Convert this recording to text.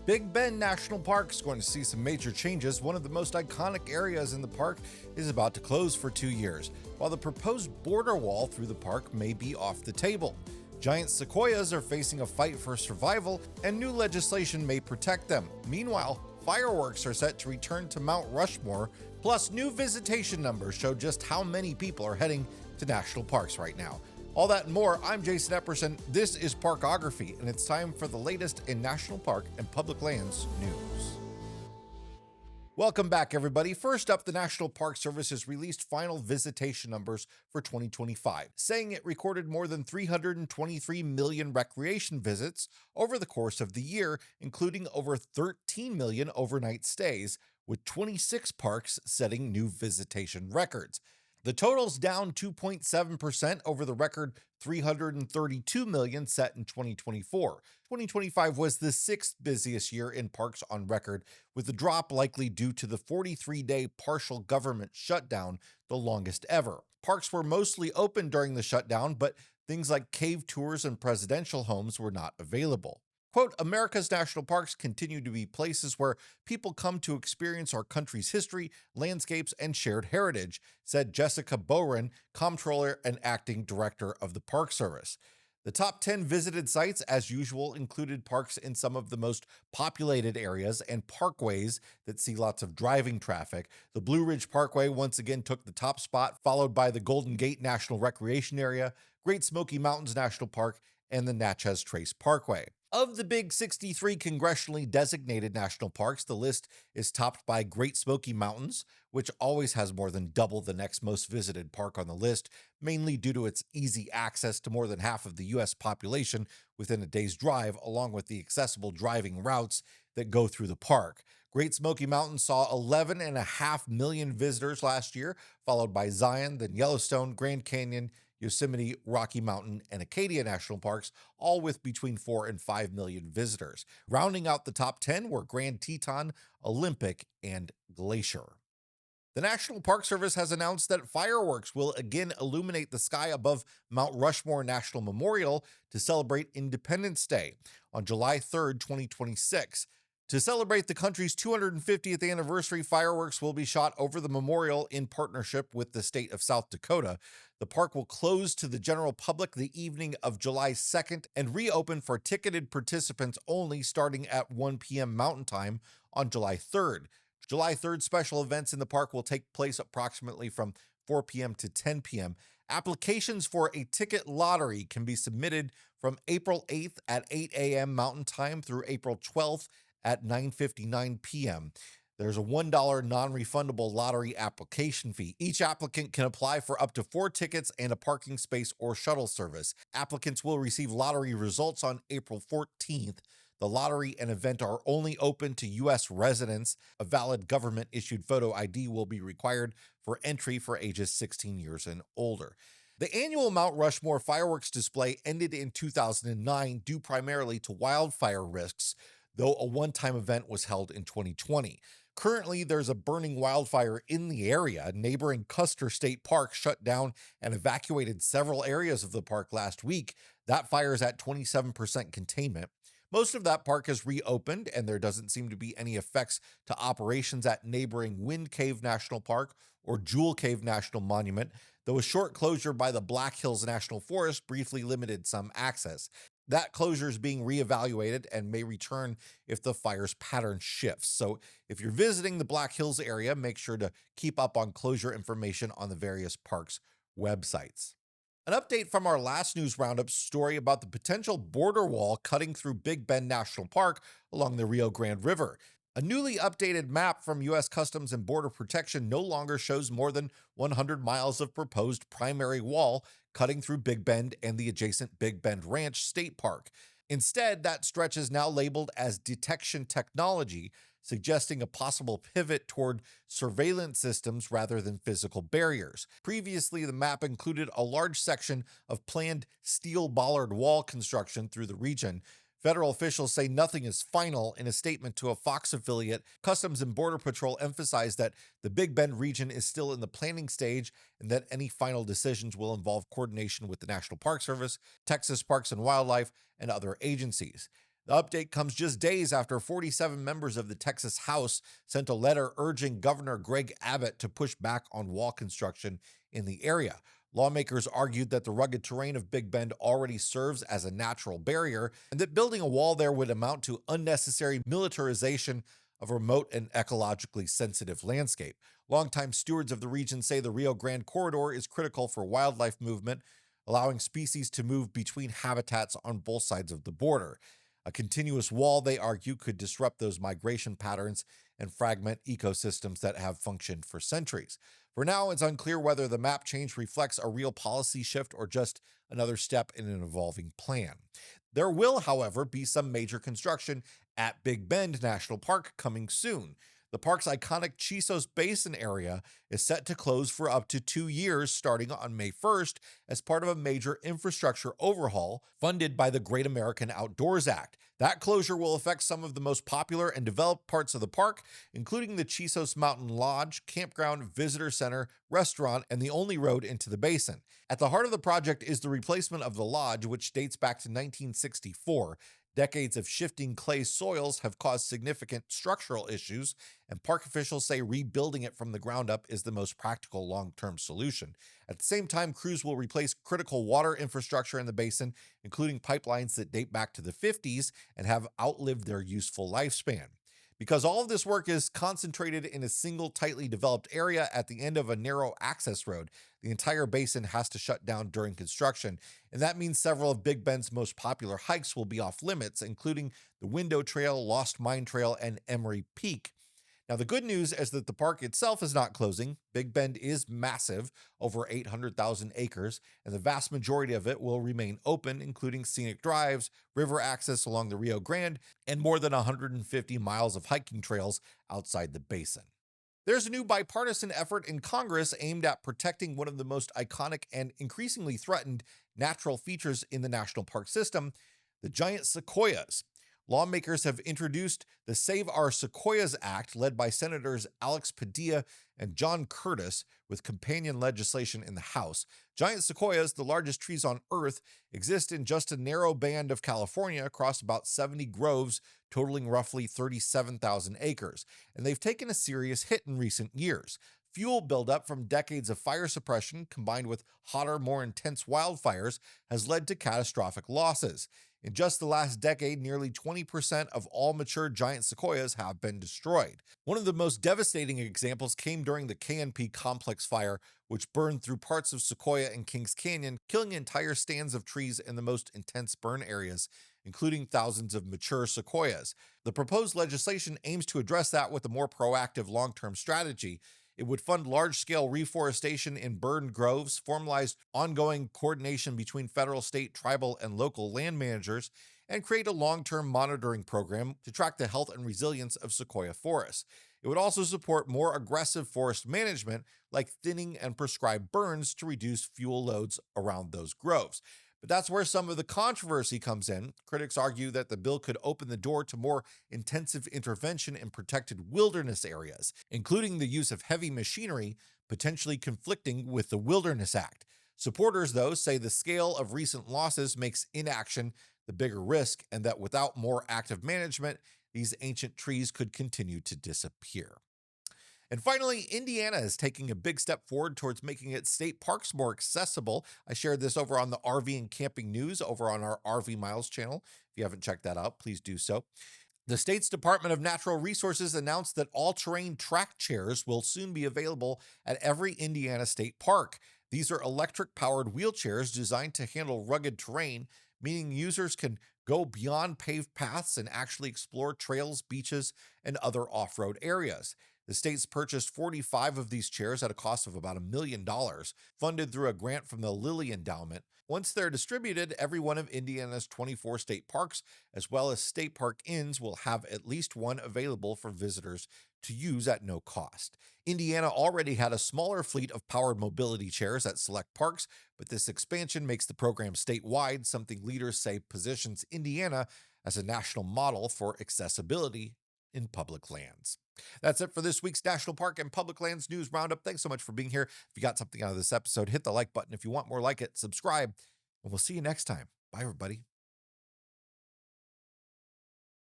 Big Bend National Park is going to see some major changes. One of the most iconic areas in the park is about to close for 2 years, while the proposed border wall through the park may be off the table. Giant sequoias are facing a fight for survival, and new legislation may protect them. Meanwhile, fireworks are set to return to Mount Rushmore, plus new visitation numbers show just how many people are heading to national parks right now. All that and more, I'm Jason Epperson, this is Parkography, and it's time for the latest in national park and public lands news. Welcome back, everybody. First up, the National Park Service has released final visitation numbers for 2025, saying it recorded more than 323 million recreation visits over the course of the year, including over 13 million overnight stays, with 26 parks setting new visitation records. The total's down 2.7% over the record 332 million set in 2024. 2025 was the sixth busiest year in parks on record, with the drop likely due to the 43-day partial government shutdown, the longest ever. Parks were mostly open during the shutdown, but things like cave tours and presidential homes were not available. Quote, America's national parks continue to be places where people come to experience our country's history, landscapes, and shared heritage, said Jessica Boren, comptroller and acting director of the Park Service. The top 10 visited sites, as usual, included parks in some of the most populated areas and parkways that see lots of driving traffic. The Blue Ridge Parkway once again took the top spot, followed by the Golden Gate National Recreation Area, Great Smoky Mountains National Park, and the Natchez Trace Parkway. Of the big 63 congressionally designated national parks, the list is topped by Great Smoky Mountains, which always has more than double the next most visited park on the list, mainly due to its easy access to more than half of the U.S. population within a day's drive, along with the accessible driving routes that go through the park. Great Smoky Mountains saw 11.5 million visitors last year, followed by Zion, then Yellowstone, Grand Canyon, Yosemite, Rocky Mountain, and Acadia National Parks, all with between 4 and 5 million visitors. Rounding out the top 10 were Grand Teton, Olympic, and Glacier. The National Park Service has announced that fireworks will again illuminate the sky above Mount Rushmore National Memorial to celebrate Independence Day on July 3rd, 2026. To celebrate the country's 250th anniversary, fireworks will be shot over the memorial in partnership with the state of South Dakota. The park will close to the general public the evening of July 2nd and reopen for ticketed participants only starting at 1 p.m. Mountain Time on July 3rd. July 3rd special events in the park will take place approximately from 4 p.m. to 10 p.m. Applications for a ticket lottery can be submitted from April 8th at 8 a.m. Mountain Time through April 12th at 9:59 p.m. There's a $1 non-refundable lottery application fee. Each applicant can apply for up to 4 tickets and a parking space or shuttle service. Applicants will receive lottery results on April 14th. The lottery and event are only open to U.S. residents. A valid government-issued photo ID will be required for entry for ages 16 years and older. The annual Mount Rushmore fireworks display ended in 2009 due primarily to wildfire risks, though a one-time event was held in 2020. Currently, there's a burning wildfire in the area. Neighboring Custer State Park shut down and evacuated several areas of the park last week. That fire is at 27% containment. Most of that park has reopened, and there doesn't seem to be any effects to operations at neighboring Wind Cave National Park or Jewel Cave National Monument, though a short closure by the Black Hills National Forest briefly limited some access. That closure is being reevaluated and may return if the fire's pattern shifts. So if you're visiting the Black Hills area, make sure to keep up on closure information on the various parks' websites. An update from our last news roundup story about the potential border wall cutting through Big Bend National Park along the Rio Grande River. A newly updated map from U.S. Customs and Border Protection no longer shows more than 100 miles of proposed primary wall cutting through Big Bend and the adjacent Big Bend Ranch State Park. Instead, that stretch is now labeled as detection technology, suggesting a possible pivot toward surveillance systems rather than physical barriers. Previously, the map included a large section of planned steel bollard wall construction through the region. Federal officials say nothing is final. In a statement to a Fox affiliate, Customs and Border Patrol emphasized that the Big Bend region is still in the planning stage and that any final decisions will involve coordination with the National Park Service, Texas Parks and Wildlife, and other agencies. The update comes just days after 47 members of the Texas House sent a letter urging Governor Greg Abbott to push back on wall construction in the area. Lawmakers argued that the rugged terrain of Big Bend already serves as a natural barrier and that building a wall there would amount to unnecessary militarization of a remote and ecologically sensitive landscape. Longtime stewards of the region say the Rio Grande corridor is critical for wildlife movement, allowing species to move between habitats on both sides of the border. A continuous wall, they argue, could disrupt those migration patterns and fragment ecosystems that have functioned for centuries. For now, it's unclear whether the map change reflects a real policy shift or just another step in an evolving plan. There will, however, be some major construction at Big Bend National Park coming soon. The park's iconic Chisos Basin area is set to close for up to 2 years starting on May 1st as part of a major infrastructure overhaul funded by the Great American Outdoors Act. That closure will affect some of the most popular and developed parts of the park, including the Chisos Mountain Lodge, campground, visitor center, restaurant, and the only road into the basin. At the heart of the project is the replacement of the lodge, which dates back to 1964. Decades of shifting clay soils have caused significant structural issues, and park officials say rebuilding it from the ground up is the most practical long-term solution. At the same time, crews will replace critical water infrastructure in the basin, including pipelines that date back to the 50s and have outlived their useful lifespan. Because all of this work is concentrated in a single tightly developed area at the end of a narrow access road, the entire basin has to shut down during construction, and that means several of Big Bend's most popular hikes will be off limits, including the Window Trail, Lost Mine Trail, and Emery Peak. Now, the good news is that the park itself is not closing. Big Bend is massive, over 800,000 acres, and the vast majority of it will remain open, including scenic drives, river access along the Rio Grande, and more than 150 miles of hiking trails outside the basin. There's a new bipartisan effort in Congress aimed at protecting one of the most iconic and increasingly threatened natural features in the national park system, the giant sequoias. Lawmakers have introduced the Save Our Sequoias Act, led by Senators Alex Padilla and John Curtis, with companion legislation in the House. Giant sequoias, the largest trees on Earth, exist in just a narrow band of California across about 70 groves, totaling roughly 37,000 acres, and they've taken a serious hit in recent years. Fuel buildup from decades of fire suppression combined with hotter, more intense wildfires has led to catastrophic losses. In just the last decade, nearly 20% of all mature giant sequoias have been destroyed. One of the most devastating examples came during the KNP complex fire, which burned through parts of Sequoia and Kings Canyon, killing entire stands of trees in the most intense burn areas, including thousands of mature sequoias. The proposed legislation aims to address that with a more proactive long-term strategy. It would fund large-scale reforestation in burned groves, formalize ongoing coordination between federal, state, tribal, and local land managers, and create a long-term monitoring program to track the health and resilience of sequoia forests. It would also support more aggressive forest management, like thinning and prescribed burns to reduce fuel loads around those groves. But that's where some of the controversy comes in. Critics argue that the bill could open the door to more intensive intervention in protected wilderness areas, including the use of heavy machinery, potentially conflicting with the Wilderness Act. Supporters, though, say the scale of recent losses makes inaction the bigger risk, and that without more active management, these ancient trees could continue to disappear. And finally, Indiana is taking a big step forward towards making its state parks more accessible. I shared this over on the RV and Camping News over on our RV Miles channel. If you haven't checked that out, please do so. The state's Department of Natural Resources announced that all-terrain track chairs will soon be available at every Indiana state park. These are electric-powered wheelchairs designed to handle rugged terrain, meaning users can go beyond paved paths and actually explore trails, beaches, and other off-road areas. The state's purchased 45 of these chairs at a cost of about $1 million, funded through a grant from the Lilly Endowment. Once they're distributed, every one of Indiana's 24 state parks, as well as state park inns, will have at least one available for visitors to use at no cost. Indiana already had a smaller fleet of powered mobility chairs at select parks, but this expansion makes the program statewide, something leaders say positions Indiana as a national model for accessibility in public lands. That's it for this week's National Park and Public Lands News Roundup. Thanks so much for being here. If you got something out of this episode, hit the like button. If you want more like it, subscribe, and we'll see you next time. Bye, everybody.